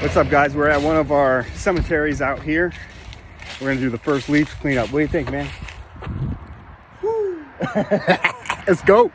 What's up, guys? We're at one of our cemeteries out here. We're gonna do the first leaf cleanup. What do you think, man? Woo. Let's go.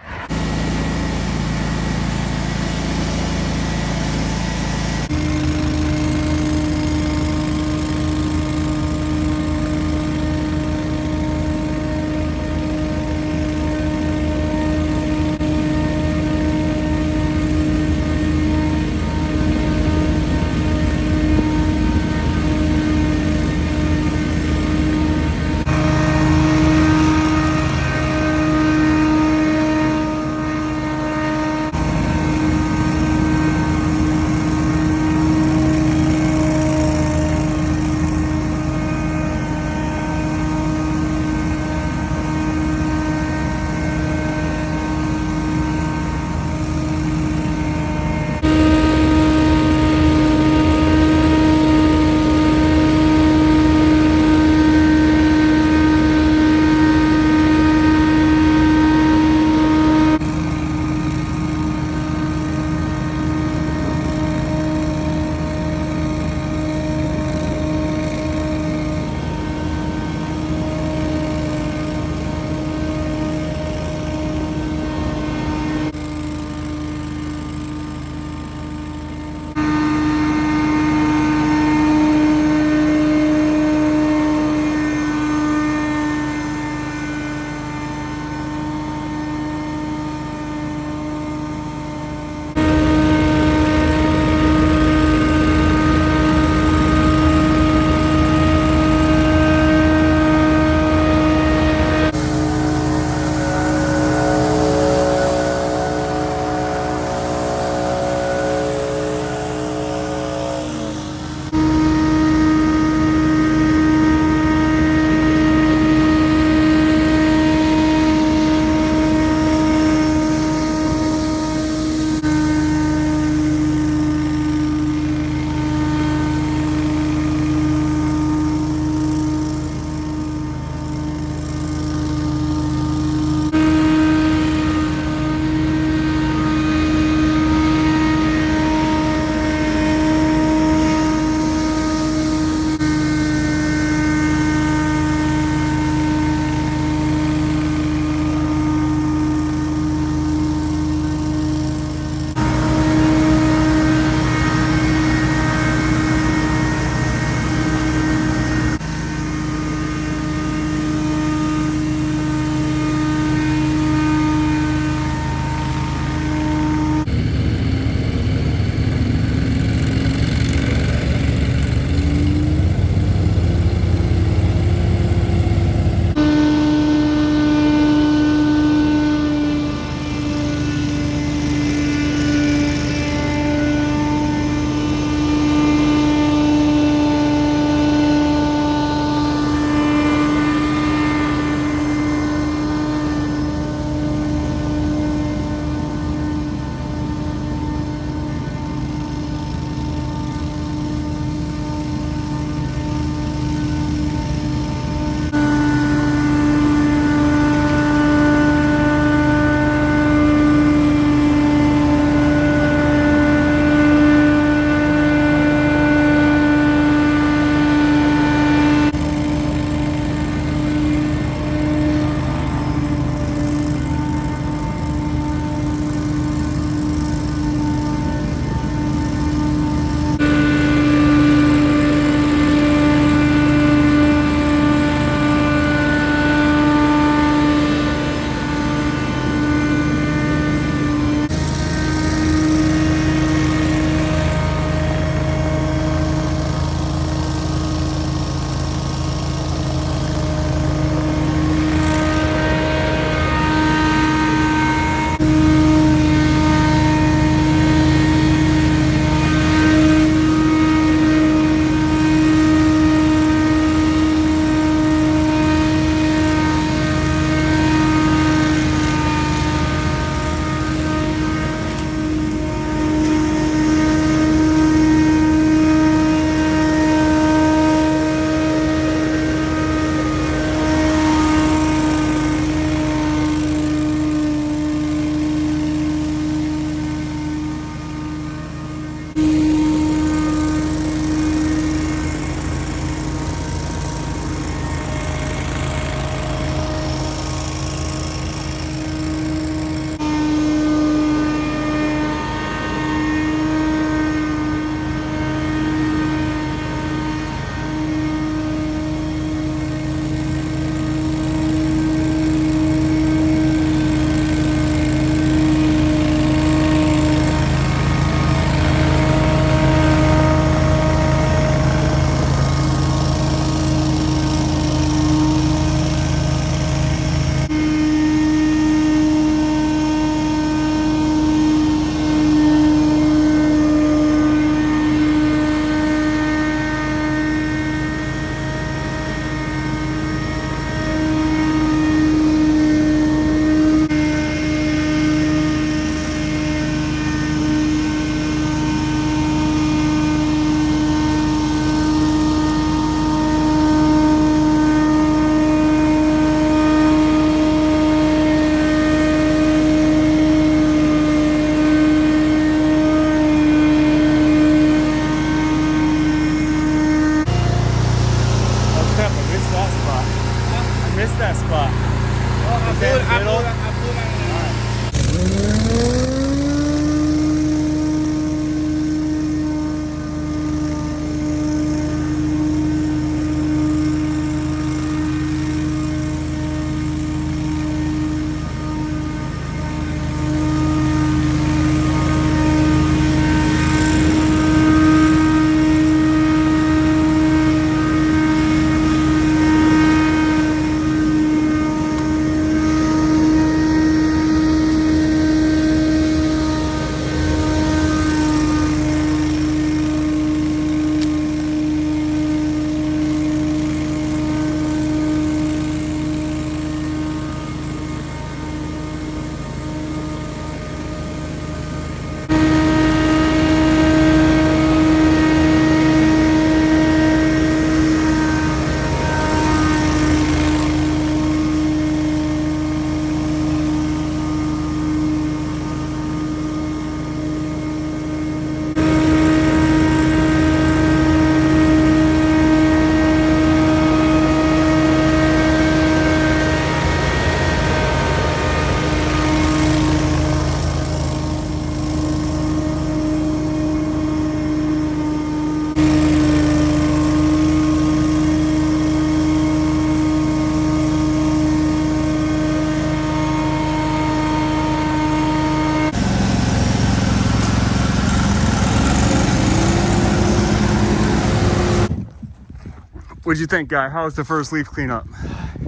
What'd you think, Guy? How was the first leaf cleanup?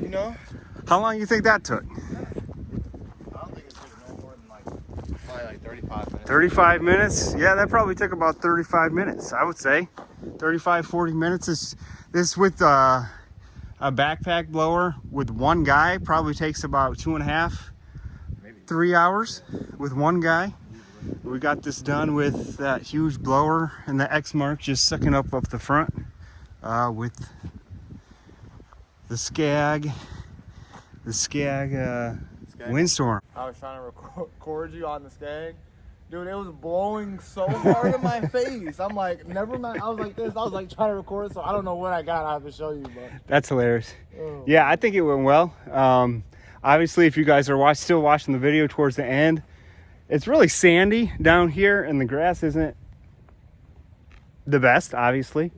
You know, How long you think that took? I don't think it took no more than probably like 35 minutes. 35 minutes? Yeah, that probably took about 35 minutes, I would say. 35, 40 minutes. This with a backpack blower with one guy probably takes about 2.5, Maybe 3 hours with one guy. We got this done with that huge blower and the X mark just sucking up the front with the Scag Windstorm. I was trying to record you on the Scag. Dude, it was blowing so hard in my face. I'm like, never mind. I was like this. I was like trying to record, so I don't know what I got. I have to show you, but That's hilarious. oh. Yeah, I think it went well. Obviously, if you guys are still watching the video towards the end, it's really sandy down here, and the grass isn't the best, obviously.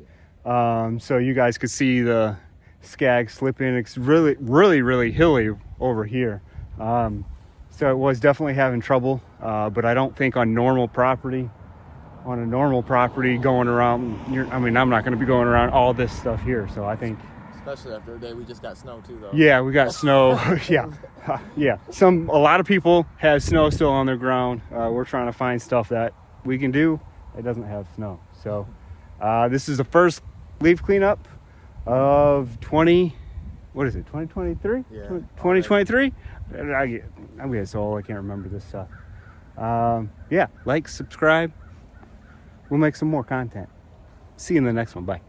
So you guys could see the Scag slip in. It's really, really, really hilly over here. So it was definitely having trouble, but I don't think on a normal property going around, I'm not going to be going around all this stuff here. So I think, Especially after a day we just got snow too, though. yeah, we got snow. Yeah. A lot of people have snow still on their ground. We're trying to find stuff that we can do that doesn't have snow. So this is the first leaf cleanup of 2023? Yeah. 2023? I get so old I can't remember this stuff. Yeah, like, subscribe. We'll make some more content. See you in the next one. Bye.